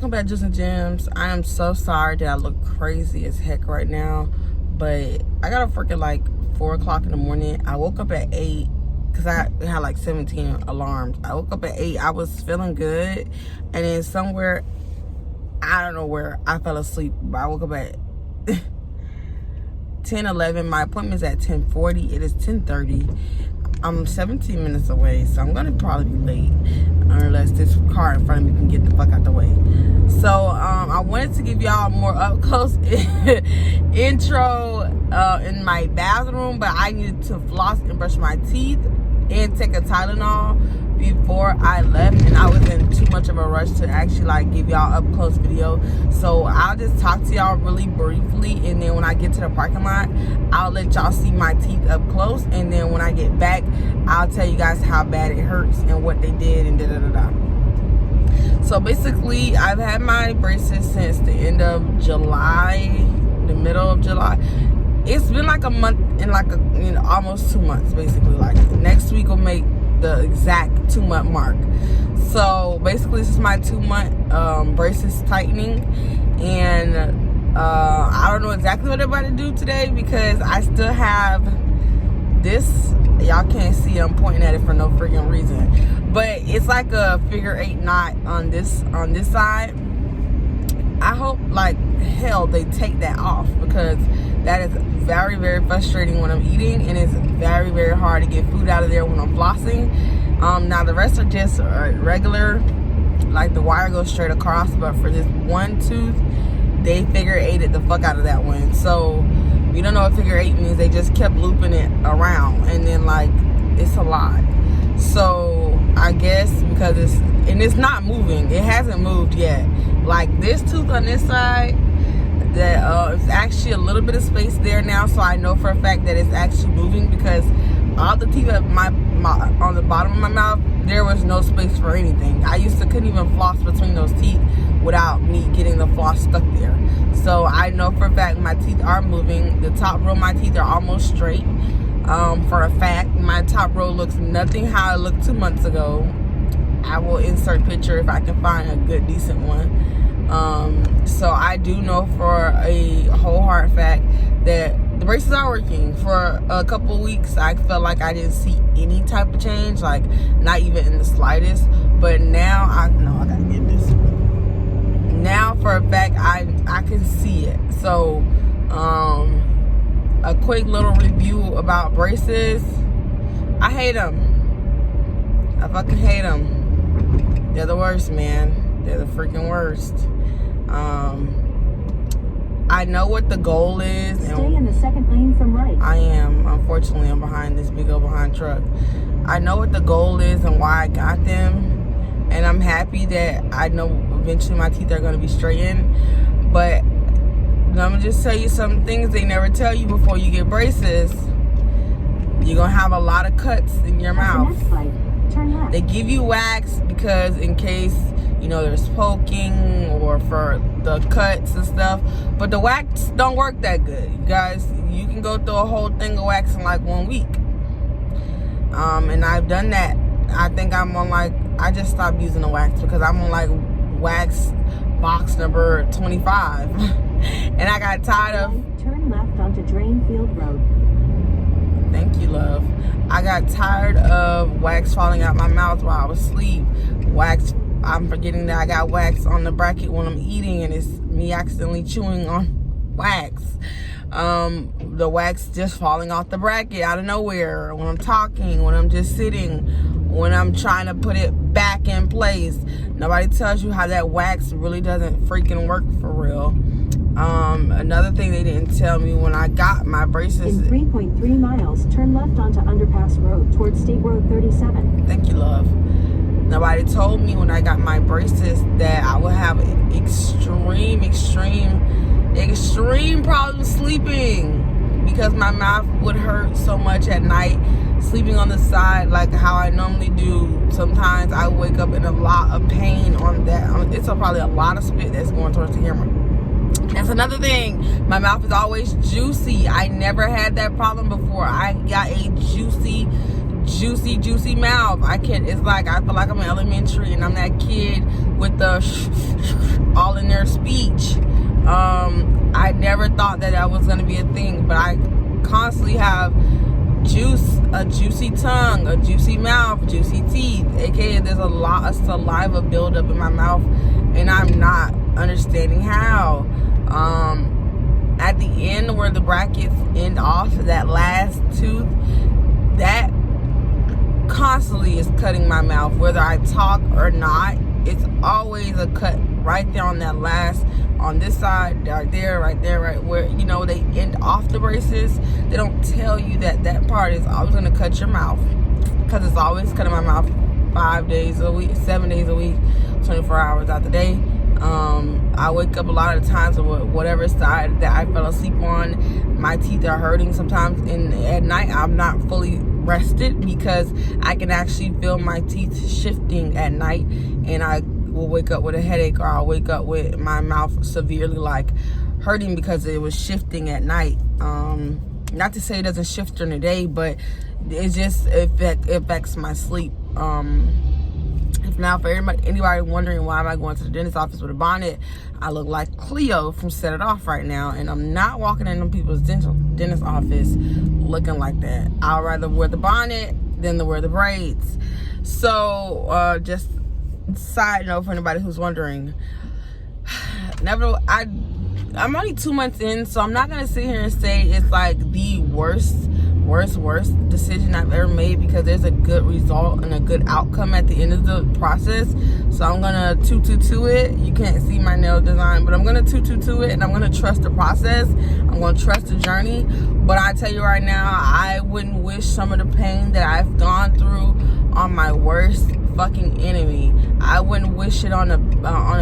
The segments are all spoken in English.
welcome back, Juice and Gems. I am so sorry that I look crazy as heck right now, but I got up freaking like 4 o'clock in the morning. I woke up at 8 because I had like 17 alarms. I woke up at 8. I was feeling good, and then somewhere, I don't know where, I fell asleep. But I woke up at 10:11. My appointment's at 10:40. It is 10:30. I'm 17 minutes away, so I'm gonna probably be late unless this car in front of me can get the fuck out the way. So I wanted to give y'all more up close intro in my bathroom, but I needed to floss and brush my teeth and take a Tylenol before I left, and I was in too much of a rush to actually like give y'all up close video. So I'll just talk to y'all really briefly, and then when I get to the parking lot, I'll let y'all see my teeth up close, and then when I get back, I'll tell you guys how bad it hurts and what they did and da-da-da-da. So basically, I've had my braces since the end of July, the middle of July. It's been like a month and like almost 2 months basically. Like next week will make the exact 2-month mark. So basically, this is my 2-month braces tightening, and I don't know exactly what I'm about to do today because I still have this. Y'all can't see, I'm pointing at it for no freaking reason, but it's like a figure 8 knot on this side. I hope like hell they take that off, because that is very, very frustrating when I'm eating, and it's very, very hard to get food out of there when I'm flossing. Now the rest are just regular, like the wire goes straight across, but for this one tooth, they figure 8'd the fuck out of that one. So you don't know what figure 8 means. They just kept looping it around, and then like it's a lot. So I guess because it's not moving, it hasn't moved yet. Like this tooth on this side, that it's actually a little bit of space there now, so I know for a fact that it's actually moving, because all the teeth at my on the bottom of my mouth, there was no space for anything. I couldn't even floss between those teeth without me getting the floss stuck there. So I know for a fact my teeth are moving. The top row of my teeth are almost straight. For a fact, my top row looks nothing how it looked 2 months ago. I will insert picture if I can find a good decent one. So I do know for a whole hard fact that the braces are working. For a couple of weeks, I felt like I didn't see any type of change, like not even in the slightest. But now I gotta get this. Now for a fact, I can see it. So a quick little review about braces. I hate them. I fucking hate them. They're the worst, man. They're the freaking worst. I know what the goal is. Stay in the second lane from right. I am. Unfortunately, I'm behind this big old behind truck. I know what the goal is and why I got them. And I'm happy that I know eventually my teeth are going to be straightened. But I'm going to just tell you some things they never tell you before you get braces. You're going to have a lot of cuts in your mouth. Next light, turn left. They give you wax because in case, there's poking or for the cuts and stuff. But the wax don't work that good. You guys, you can go through a whole thing of wax in like 1 week. And I've done that. I think I'm on I just stopped using the wax because I'm on wax box number 25. And I got tired of... Turn left onto Drainfield Road. Thank you, love. I got tired of wax falling out my mouth while I was asleep. I'm forgetting that I got wax on the bracket when I'm eating, and it's me accidentally chewing on wax. The wax just falling off the bracket out of nowhere when I'm talking, when I'm just sitting, when I'm trying to put it back in place. Nobody tells you how that wax really doesn't freaking work for real. Another thing they didn't tell me when I got my braces. In 3.3 miles, turn left onto Underpass Road towards State Road 37. Thank you, love. Nobody told me when I got my braces that I would have extreme problems sleeping, because my mouth would hurt so much at night sleeping on the side like how I normally do. Sometimes I wake up in a lot of pain on that. It's probably a lot of spit that's going towards the camera. That's another thing. My mouth is always juicy. I never had that problem before. I got a juicy mouth. It's like I feel like I'm in elementary and I'm that kid with the all in their speech. I never thought that was going to be a thing, but I constantly have a juicy tongue, a juicy mouth, juicy teeth, aka there's a lot of saliva buildup in my mouth, and I'm not understanding how. At the end where the brackets end off, that last tooth, that constantly is cutting my mouth, whether I talk or not. It's always a cut right there on that last, on this side, right there, right where, you know, they end off the braces. They don't tell you that that part is always going to cut your mouth, because it's always cutting my mouth 5 days a week, 7 days a week, 24 hours out the day. I wake up a lot of the times with whatever side that I fell asleep on. My teeth are hurting sometimes, and at night I'm not fully rested, because I can actually feel my teeth shifting at night, and I will wake up with a headache, or I'll wake up with my mouth severely like hurting because it was shifting at night. Not to say it doesn't shift during the day, but it just affects my sleep. If now for anybody wondering why am I going to the dentist office with a bonnet, I look like Cleo from Set It Off right now, and I'm not walking in them people's dentist office looking like that. I'd rather wear the bonnet than to wear the braids. So just side note for anybody who's wondering, I'm only 2 months in, so I'm not gonna sit here and say it's like the worst decision I've ever made, because there's a good result and a good outcome at the end of the process. So I'm gonna toot it. You can't see my nail design, but I'm gonna toot it, and I'm gonna trust the process. I'm gonna trust the journey. But I tell you right now, I wouldn't wish some of the pain that I've gone through on my worst fucking enemy. I wouldn't wish it on a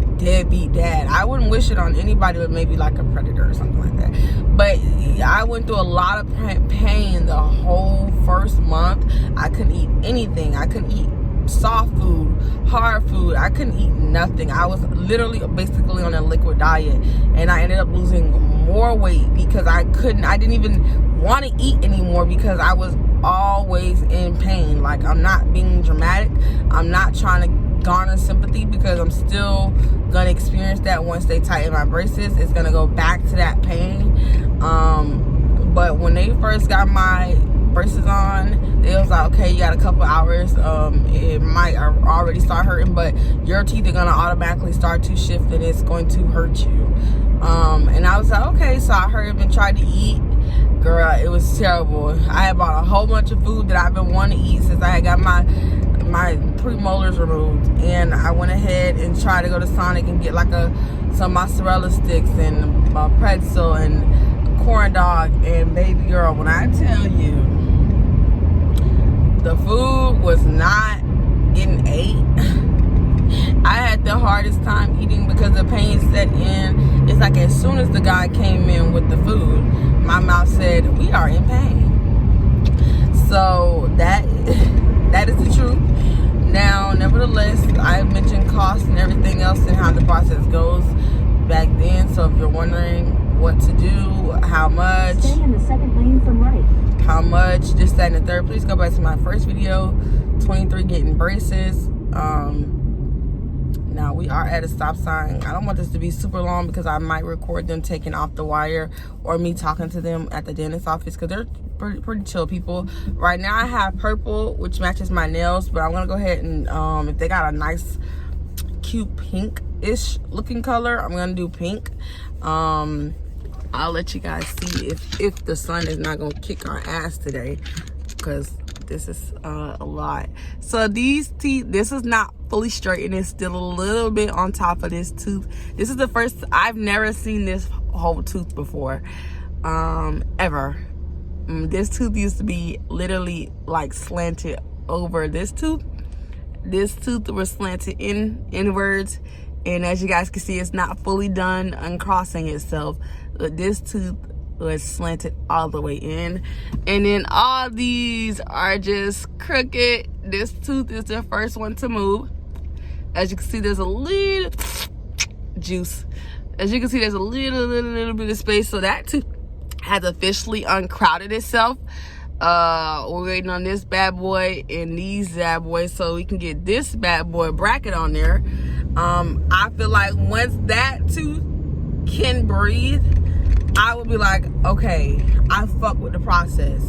deadbeat dad. I wouldn't wish it on anybody but maybe like a predator or something like that. But I went through a lot of pain the whole first month. I couldn't eat anything. I couldn't eat soft food, hard food. I couldn't eat nothing. I was literally basically on a liquid diet, and I ended up losing more weight because I didn't even want to eat anymore, because I was always in pain. Like, I'm not being dramatic. I'm not trying to garner sympathy, because I'm still gonna experience that once they tighten my braces. It's gonna go back to that pain. But when they first got my braces on, they was like, okay, you got a couple hours. It might already start hurting, but your teeth are gonna automatically start to shift, and it's going to hurt you. And I was like, okay. So I hurried up and tried to eat. Girl, it was terrible. I had bought a whole bunch of food that I've been wanting to eat since I had got my premolars removed, and I went ahead and tried to go to Sonic and get like some mozzarella sticks and a pretzel and a corn dog. And baby girl, when I tell you, the food was not getting ate. I had the hardest time eating because the pain set in. It's like as soon as the guy came in with the food, my mouth said, we are in pain. So that is the truth. Now, nevertheless, I mentioned cost and everything else and how the process goes back then. So if you're wondering what to do, how much, stay in the second lane from right. How much, this, that, and the third, please go back to my first video, 23 getting braces. Now we are at a stop sign. I don't want this to be super long, because I might record them taking off the wire, or me talking to them at the dentist office, because they're pretty chill people. Right now I have purple, which matches my nails, but I'm gonna go ahead and if they got a nice cute pink-ish looking color, I'm gonna do pink. I'll let you guys see if the sun is not gonna kick our ass today, because this is a lot. So these teeth, this is not fully straightened. It's still a little bit on top of this tooth. This is the first, I've never seen this whole tooth before, ever. This tooth used to be literally like slanted over this tooth. This tooth was slanted inwards, and as you guys can see, it's not fully done uncrossing itself. But this tooth was slanted all the way in, and then all these are just crooked. This tooth is the first one to move. As you can see, there's a little juice. As you can see, there's a little bit of space, so that tooth has officially uncrowded itself. We're waiting on this bad boy and these bad boys, so we can get this bad boy bracket on there. I feel like once that tooth can breathe, I would be like, okay, I fuck with the process.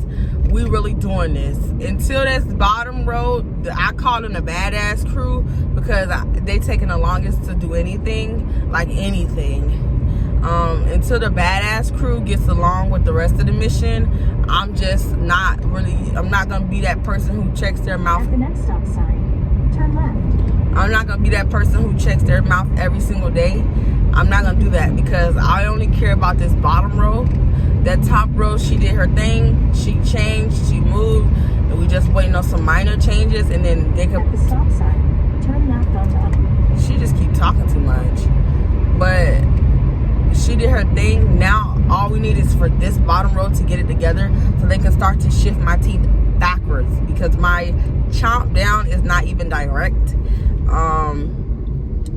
We really doing this. Until this bottom row, I call them the badass crew because they taking the longest to do anything, like anything. Until the badass crew gets along with the rest of the mission, I'm not gonna be that person who checks their mouth. At the next stop sign, turn left. I'm not gonna be that person who checks their mouth every single day. I'm not gonna do that because I only care about this bottom row. That top row, she did her thing, she changed, she moved, and we just waiting on some minor changes, and then they could. At the stop sign, turn left onto. She just keep talking too much, but she did her thing. Now all we need is for this bottom row to get it together, so they can start to shift my teeth backwards because my chomp down is not even direct.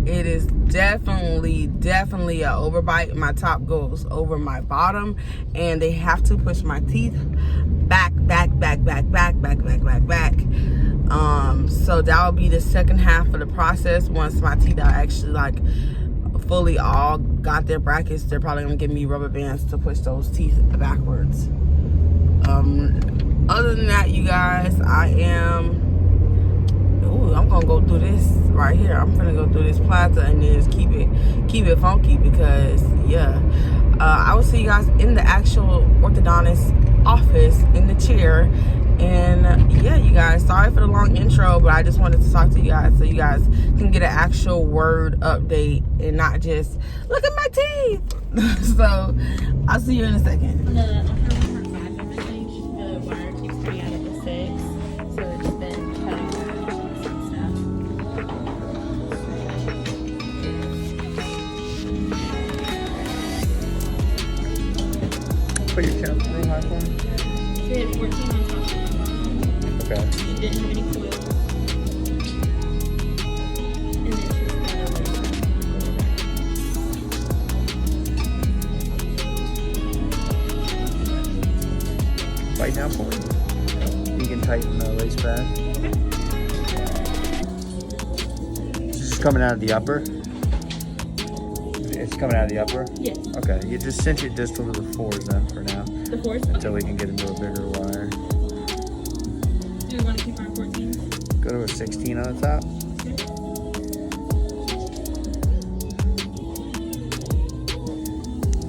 It is definitely a overbite. My top goes over my bottom, and they have to push my teeth back. So that will be the second half of the process. Once my teeth are actually like fully all got their brackets, they're probably gonna give me rubber bands to push those teeth backwards. Other than that, you guys, I'm gonna go through this right here. I'm gonna go through this plaza and then just keep it funky because I will see you guys in the actual orthodontist office in the chair. And yeah, you guys, sorry for the long intro, but I just wanted to talk to you guys so you guys can get an actual word update and not just look at my teeth. So I'll see you in a second. On her 5 message, the wire keeps coming out of the 6, so it's been cutting her stuff. Put your count real high for me. She had 14 on top. Okay. She didn't have any coils. And then she's got a Tighten out for me. You can tighten the lace back. It's just coming out of the upper. It's coming out of the upper? Yes. Okay, you just cinch it distal to the 4s then for now. The 4th? Until we can get into a bigger wire. Do we want to keep her on 14? Go to a 16 on the top. Okay.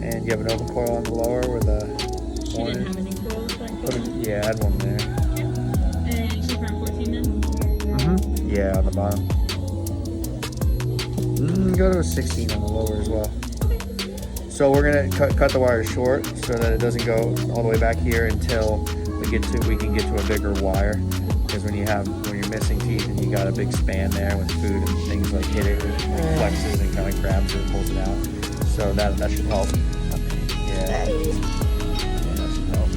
And you have an open coil on the lower with a She didn't have any coils like yeah, add one there. And keep her on 14 then? Yeah, on the bottom. Go to a 16 on the lower as well. So we're gonna cut the wire short so that it doesn't go all the way back here until we can get to a bigger wire. Because when you're missing teeth and you got a big span there with food and things like hit it flexes and kind of grabs it and pulls it out. So that should help. Yeah. That should help.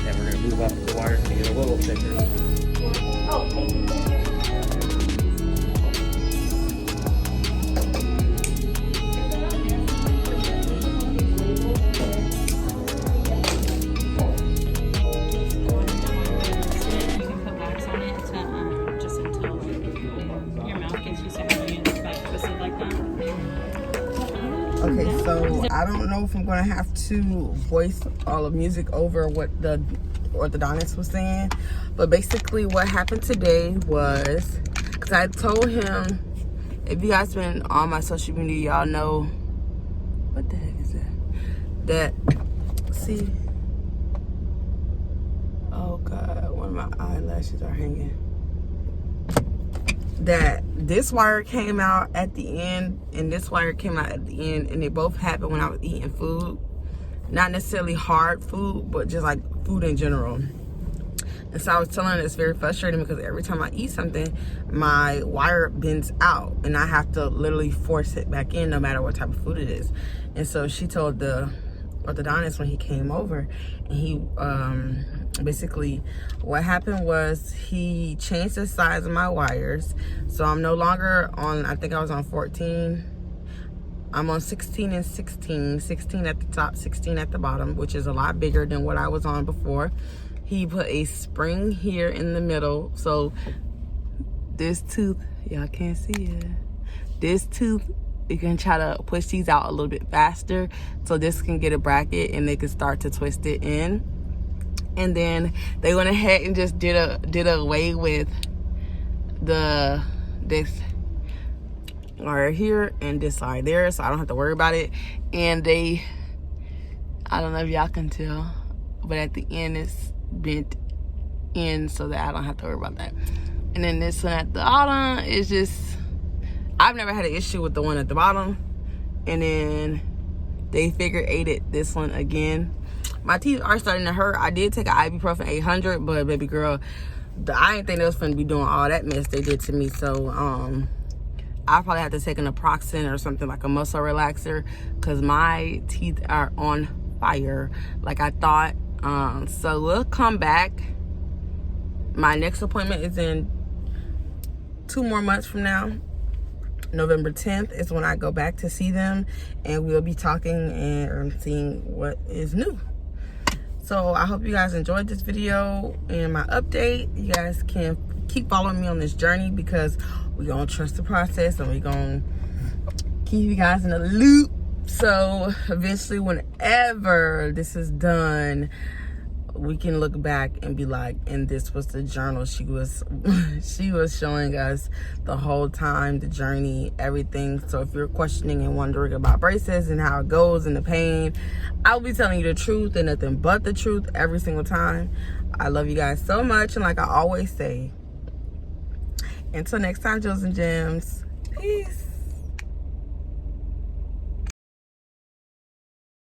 And we're gonna move up the wires to get a little thicker. Oh, thank you. Okay, so I don't know if I'm gonna have to voice all the music over what the orthodontist was saying, but basically what happened today was, because I told him, if you guys been on my social media, y'all know, what the heck is that? See, oh God, one of my eyelashes are hanging. That this wire came out at the end and this wire came out at the end, and they both happened when I was eating food. Not necessarily hard food, but just like food in general. And so I was telling her it's very frustrating because every time I eat something, my wire bends out and I have to literally force it back in no matter what type of food it is. And so she told the orthodontist when he came over, and he basically what happened was he changed the size of my wires. So I'm no longer on, I think I was on 14. I'm on 16 and 16 at the top, 16 at the bottom, which is a lot bigger than what I was on before. He put a spring here in the middle, so this tooth, y'all can't see it, this tooth, you can try to push these out a little bit faster, so this can get a bracket and they can start to twist it in. And then they went ahead and just did away with this right here and this side there, so I don't have to worry about it. And I don't know if y'all can tell, but at the end it's bent in so that I don't have to worry about that. And then this one at the bottom is just, I've never had an issue with the one at the bottom. And then they figure eighted this one again. My teeth are starting to hurt. I did take an ibuprofen 800, but baby girl, I didn't think they was gonna be doing all that mess they did to me. So I probably have to take an Naproxen or something, like a muscle relaxer, because my teeth are on fire like I thought. So we'll come back. My next appointment is in 2 more months from now. November 10th is when I go back to see them, and we'll be talking and seeing what is new. So I hope you guys enjoyed this video and my update. You guys can keep following me on this journey, because we're gonna trust the process and we're gonna keep you guys in the loop. So eventually, whenever this is done, we can look back and be like, and this was the journal she was showing us the whole time, the journey, everything. So if you're questioning and wondering about braces and how it goes and the pain, I'll be telling you the truth and nothing but the truth every single time. I love you guys so much, and like I always say, until next time, Jewels and Gems, peace.